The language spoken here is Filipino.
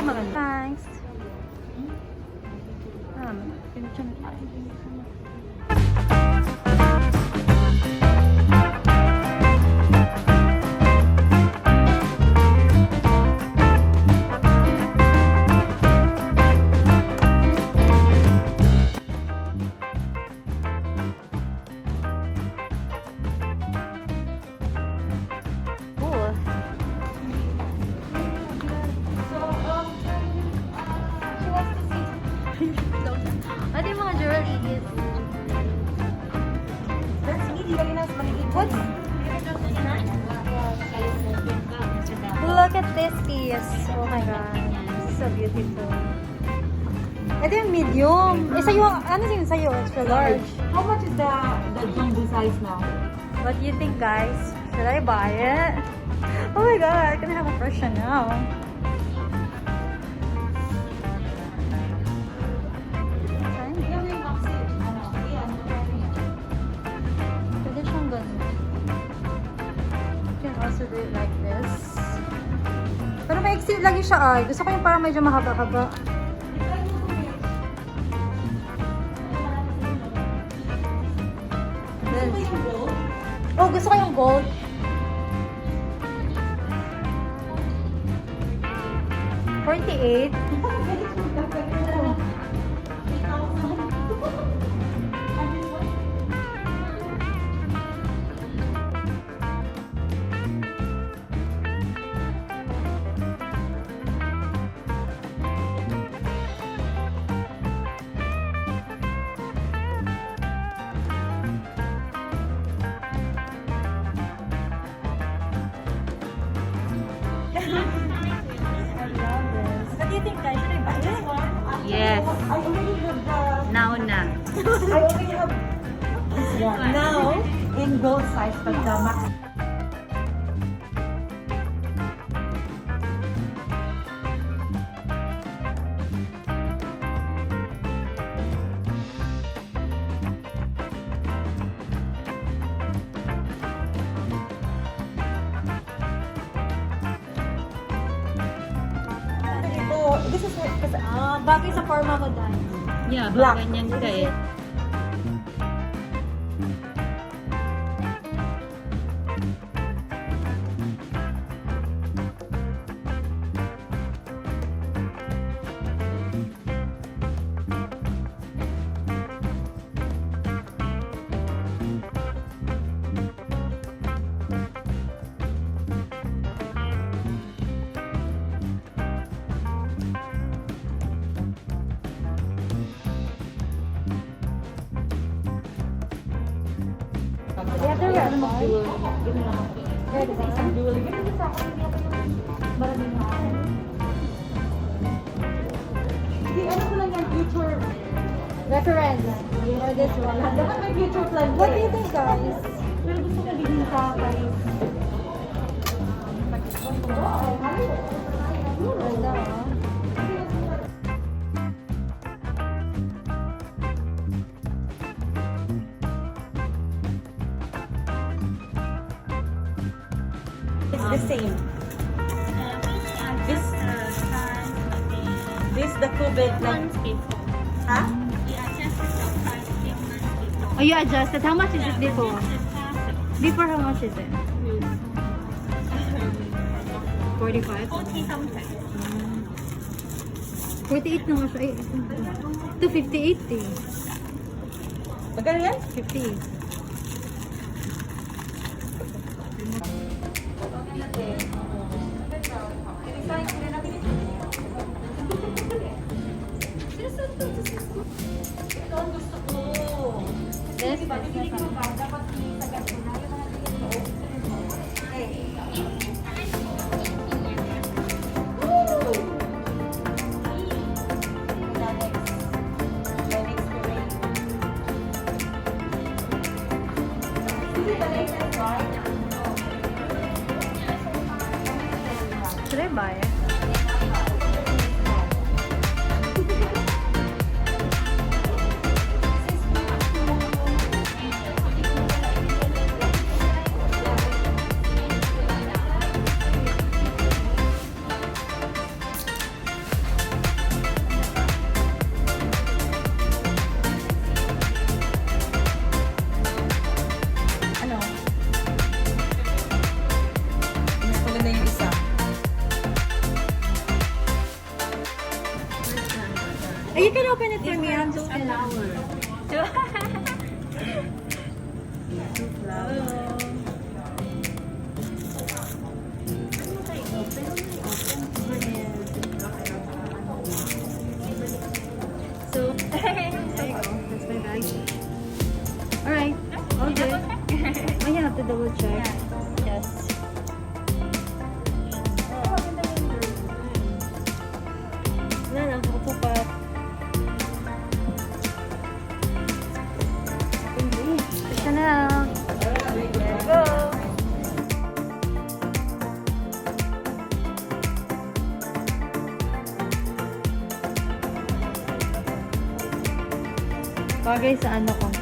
maganda. Thanks. Pinchen. Ano yung mga jewelry is? Look at this piece. Oh my god. So beautiful. Ito yung medium. Eh, sa'yo, ano yung sa'yo? Extra large. How much is the jumbo size now? What do you think, guys? Should I buy it? Oh my god, I'm gonna have a crush on now. Pwede siyang ganun. You can also do it like this. Pero may exit lagi siya ay. Gusto ko yung parang medyo mahaba-haba. Oh, gusto ko yung gold. $48. What do you think, guys? Should I buy this one? Yes. I already have the... Now na. I already have this one. Now, in gold size, but the max. This is Bagay sa forma ko dahil. Yeah, Black. ganyan ka eh. The other red one. Red one. Hindi, ano ko lang yan, future. Reference. Or this one. Dapat may future plan. What do you think, guys? Pero gusto ko din sa price. Ganda, ah. It's the same. This the cubed like. Huh? Oh, you adjusted. How much is it before? Before, how much is it? 45? 48 na nga siya. Eh, ito 58 eh. Magkano yan? 58. Ito ang gusto ko. This? Pag-ibig mo ba? Dapat sa gato na yung mga tingin mo. Should I buy it? You can open it for me. I'm just gonna... So, there you go. That's my bag. Alright. All good. I have to double check. Yes. Wala na, upo pa. Ito na. Let's go. Bagay sa ano ko.